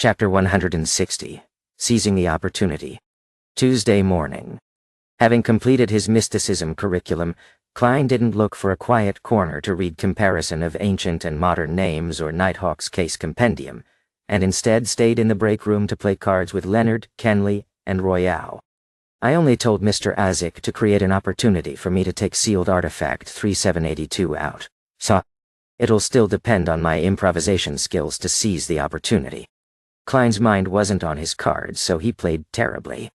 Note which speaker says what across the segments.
Speaker 1: Chapter 160. Seizing the Opportunity. Tuesday morning. Having completed his mysticism curriculum, Klein didn't look for a quiet corner to read comparison of ancient and modern names or Nighthawk's case compendium, and instead stayed in the break room to play cards with Leonard, Kenley, and Royale. I only told Mr. Isaac to create an opportunity for me to take sealed artifact 3782 out, so it'll still depend on my improvisation skills to seize the opportunity. Klein's mind wasn't on his cards, so he played terribly.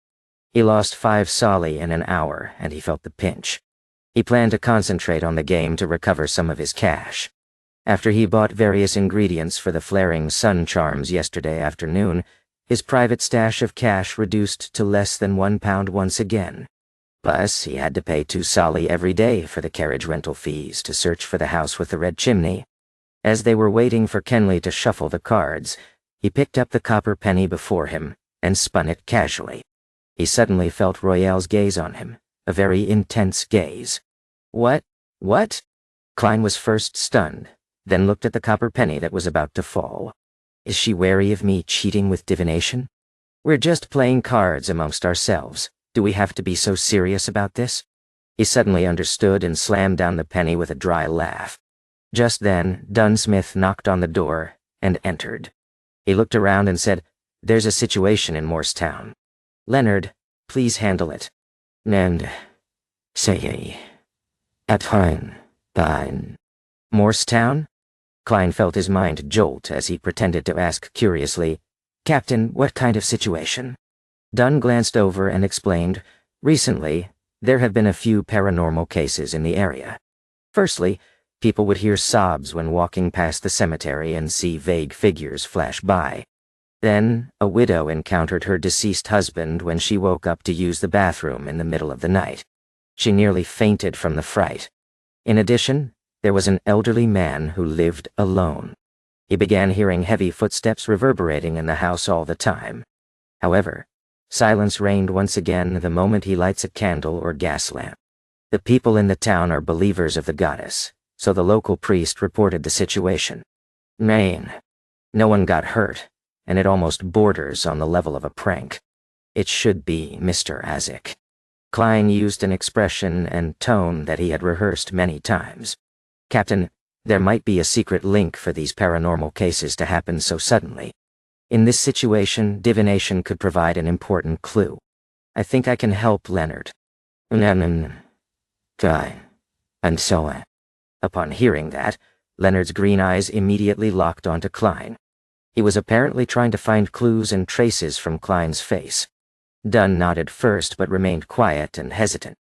Speaker 1: He lost 5 solly in an hour, and he felt the pinch. He planned to concentrate on the game to recover some of his cash. After he bought various ingredients for the flaring sun charms yesterday afternoon, his private stash of cash reduced to less than £1 once again. Plus, he had to pay 2 solly every day for the carriage rental fees to search for the house with the red chimney. As they were waiting for Kenley to shuffle the cards, he picked up the copper penny before him and spun it casually. He suddenly felt Royale's gaze on him, a very intense gaze. What? Klein was first stunned, then looked at the copper penny that was about to fall. Is she wary of me cheating with divination? We're just playing cards amongst ourselves. Do we have to be so serious about this? He suddenly understood and slammed down the penny with a dry laugh. Just then, Dunsmith knocked on the door and entered. He looked around and said, "There's a situation in Morristown. Leonard, please handle it." "And say, at home, thine." Morristown? Klein felt his mind jolt as he pretended to ask curiously, "Captain, what kind of situation?" Dunn glanced over and explained, "Recently, there have been a few paranormal cases in the area. Firstly, people would hear sobs when walking past the cemetery and see vague figures flash by. Then, a widow encountered her deceased husband when she woke up to use the bathroom in the middle of the night. She nearly fainted from the fright. In addition, there was an elderly man who lived alone. He began hearing heavy footsteps reverberating in the house all the time. However, silence reigned once again the moment he lights a candle or gas lamp. The people in the town are believers of the goddess, so the local priest reported the situation. No one got hurt, and it almost borders on the level of a prank. It should be Mr. Isaac." Klein used an expression and tone that he had rehearsed many times. "Captain, there might be a secret link for these paranormal cases to happen so suddenly. In this situation, divination could provide an important clue. I think I can help Leonard." "Guy, and so on." Upon hearing that, Leonard's green eyes immediately locked onto Klein. He was apparently trying to find clues and traces from Klein's face. Dunn nodded first but remained quiet and hesitant.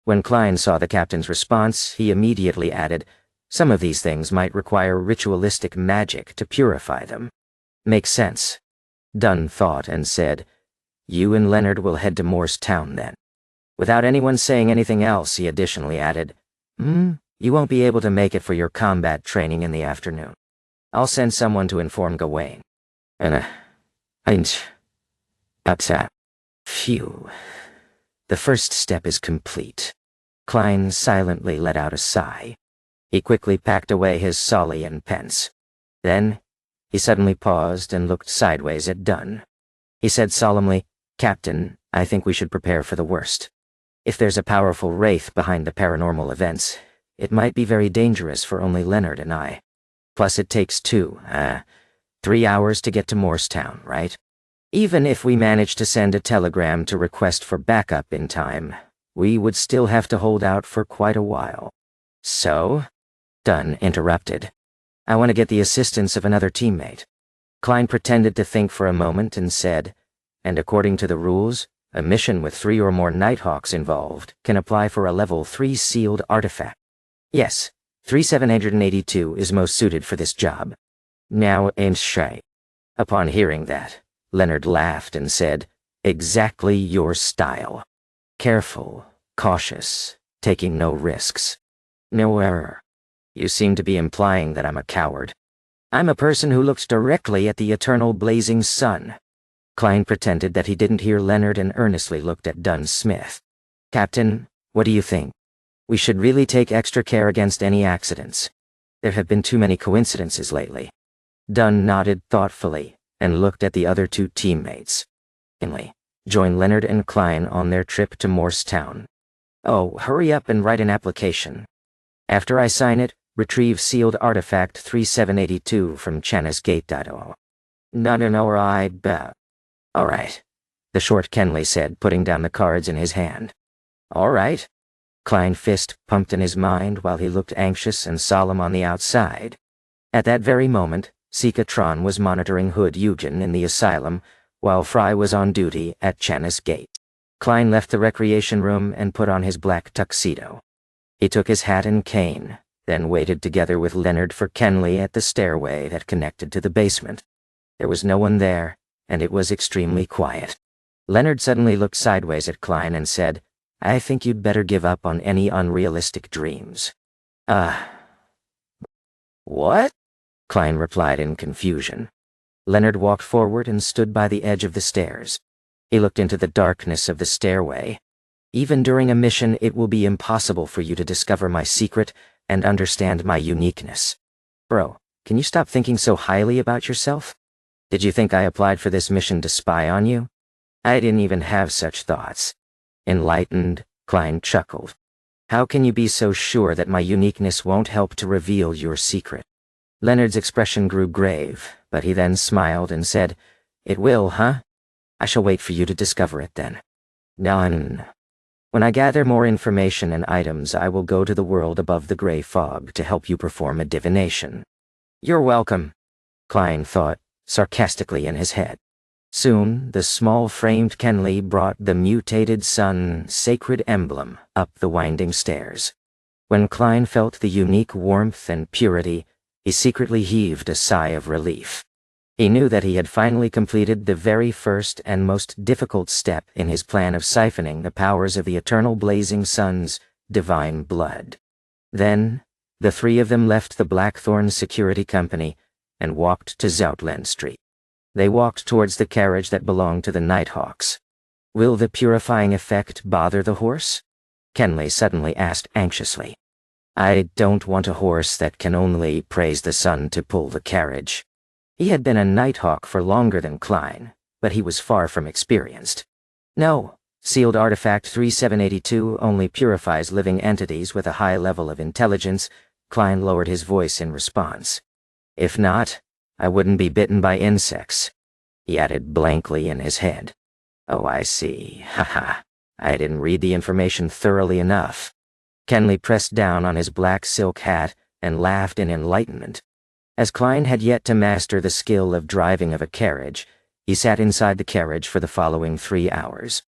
Speaker 1: When Klein saw the captain's response, he immediately added, "Some of these things might require ritualistic magic to purify them." "Makes sense." Dunn thought and said, "You and Leonard will head to Morristown then." Without anyone saying anything else, he additionally added, "You won't be able to make it for your combat training in the afternoon. I'll send someone to inform Gawain." Phew. The first step is complete." Klein silently let out a sigh. He quickly packed away his solly and pence. Then, he suddenly paused and looked sideways at Dunn. He said solemnly, "Captain, I think we should prepare for the worst. If there's a powerful wraith behind the paranormal events, it might be very dangerous for only Leonard and I. Plus it takes 3 hours to get to Morristown, right? Even if we manage to send a telegram to request for backup in time, we would still have to hold out for quite a while." "So?" Dunn interrupted. "I want to get the assistance of another teammate." Klein pretended to think for a moment and said, "And according to the rules, a mission with 3 or more Nighthawks involved can apply for a level 3 sealed artifact. Yes, 3782 is most suited for this job." "Now ain't shy." Upon hearing that, Leonard laughed and said, "Exactly your style. Careful, cautious, taking no risks. No error. You seem to be implying that I'm a coward. I'm a person who looks directly at the eternal blazing sun." Klein pretended that he didn't hear Leonard and earnestly looked at Dunsmith. "Captain, what do you think? We should really take extra care against any accidents. There have been too many coincidences lately." Dunn nodded thoughtfully and looked at the other two teammates. Finally, join Leonard and Klein on their trip to Morristown. Oh, hurry up and write an application. After I sign it, retrieve sealed artifact 3782 from Channisgate.o. No, I bet. All right, the short Kenley said, putting down the cards in his hand. All right. Klein fist pumped in his mind while he looked anxious and solemn on the outside. At that very moment, Seekatron was monitoring Hood Eugen in the asylum, while Fry was on duty at Channis Gate. Klein left the recreation room and put on his black tuxedo. He took his hat and cane, then waited together with Leonard for Kenley at the stairway that connected to the basement. There was no one there, and it was extremely quiet. Leonard suddenly looked sideways at Klein and said, I think you'd better give up on any unrealistic dreams. What? Klein replied in confusion. Leonard walked forward and stood by the edge of the stairs. He looked into the darkness of the stairway. Even during a mission, it will be impossible for you to discover my secret and understand my uniqueness. Bro, can you stop thinking so highly about yourself? Did you think I applied for this mission to spy on you? I didn't even have such thoughts. Enlightened, Klein chuckled. How can you be so sure that my uniqueness won't help to reveal your secret? Leonard's expression grew grave, but he then smiled and said, It will, huh? I shall wait for you to discover it then. None. When I gather more information and items, I will go to the world above the gray fog to help you perform a divination. You're welcome, Klein thought, sarcastically in his head. Soon, the small-framed Kenley brought the mutated sun sacred emblem up the winding stairs. When Klein felt the unique warmth and purity, he secretly heaved a sigh of relief. He knew that he had finally completed the very first and most difficult step in his plan of siphoning the powers of the eternal blazing sun's divine blood. Then, the three of them left the Blackthorn Security Company and walked to Zoutland Street. They walked towards the carriage that belonged to the Nighthawks. Will the purifying effect bother the horse? Kenley suddenly asked anxiously. I don't want a horse that can only praise the sun to pull the carriage. He had been a Nighthawk for longer than Klein, but he was far from experienced. No, sealed artifact 3782 only purifies living entities with a high level of intelligence. Klein lowered his voice in response. If not, I wouldn't be bitten by insects, he added blankly in his head. Oh, I see. Haha. I didn't read the information thoroughly enough. Kenley pressed down on his black silk hat and laughed in enlightenment. As Klein had yet to master the skill of driving of a carriage, he sat inside the carriage for the following 3 hours.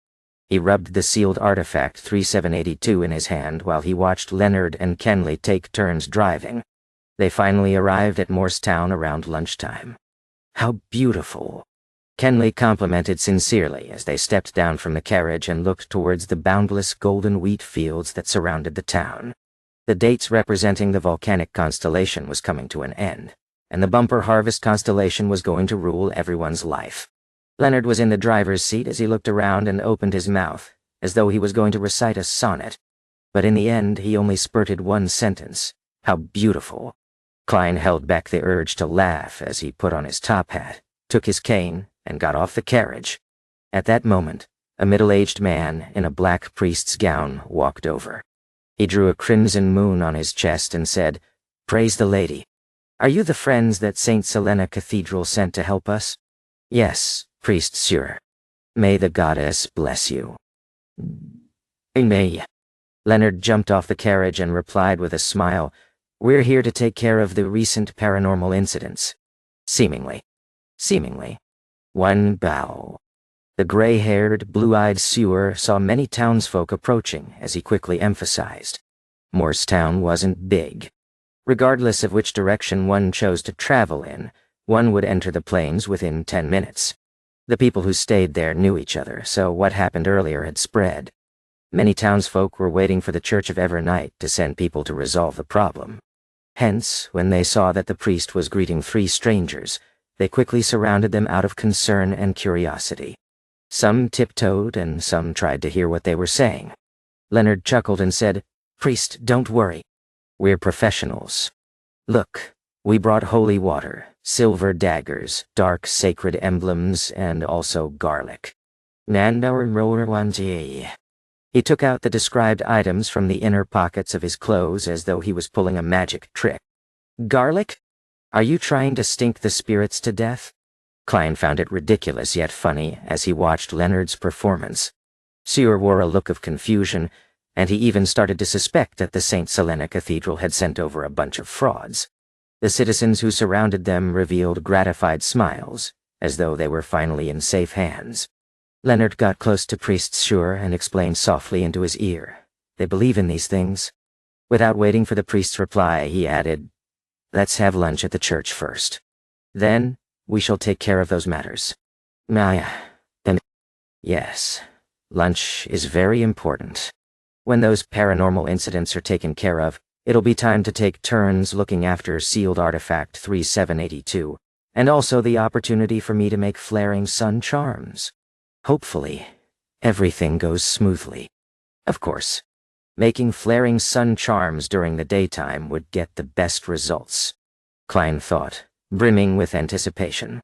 Speaker 1: He rubbed the sealed artifact 3782 in his hand while he watched Leonard and Kenley take turns driving. They finally arrived at Morristown around lunchtime. How beautiful! Kenley complimented sincerely as they stepped down from the carriage and looked towards the boundless golden wheat fields that surrounded the town. The dates representing the volcanic constellation was coming to an end, and the bumper harvest constellation was going to rule everyone's life. Leonard was in the driver's seat as he looked around and opened his mouth, as though he was going to recite a sonnet. But in the end, he only spurted one sentence. How beautiful! Klein held back the urge to laugh as he put on his top hat, took his cane, and got off the carriage. At that moment, a middle-aged man in a black priest's gown walked over. He drew a crimson moon on his chest and said, Praise the Lady. Are you the friends that St. Selena Cathedral sent to help us? Yes, priest sir. May the goddess bless you. May. Leonard jumped off the carriage and replied with a smile, We're here to take care of the recent paranormal incidents. Seemingly. One bow. The gray-haired, blue-eyed sewer saw many townsfolk approaching as he quickly emphasized. Morristown wasn't big. Regardless of which direction one chose to travel in, one would enter the plains within 10 minutes. The people who stayed there knew each other, so what happened earlier had spread. Many townsfolk were waiting for the Church of Evernight to send people to resolve the problem. Hence, when they saw that the priest was greeting 3 strangers, they quickly surrounded them out of concern and curiosity. Some tiptoed and some tried to hear what they were saying. Leonard chuckled and said, Priest, don't worry. We're professionals. Look, We brought holy water, silver daggers, dark sacred emblems, and also garlic. He took out the described items from the inner pockets of his clothes as though he was pulling a magic trick. Garlic? Are you trying to stink the spirits to death? Klein found it ridiculous yet funny as he watched Leonard's performance. Sieur wore a look of confusion, and he even started to suspect that the St. Selena Cathedral had sent over a bunch of frauds. The citizens who surrounded them revealed gratified smiles, as though they were finally in safe hands. Leonard got close to Priest Sieur and explained softly into his ear, "They believe in these things." Without waiting for the priest's reply, he added, "Let's have lunch at the church first. Then, we shall take care of those matters." Yes, lunch is very important. When those paranormal incidents are taken care of, it'll be time to take turns looking after sealed artifact 3782, and also the opportunity for me to make flaring sun charms. Hopefully, everything goes smoothly. Of course, making flaring sun charms during the daytime would get the best results, Klein thought, brimming with anticipation.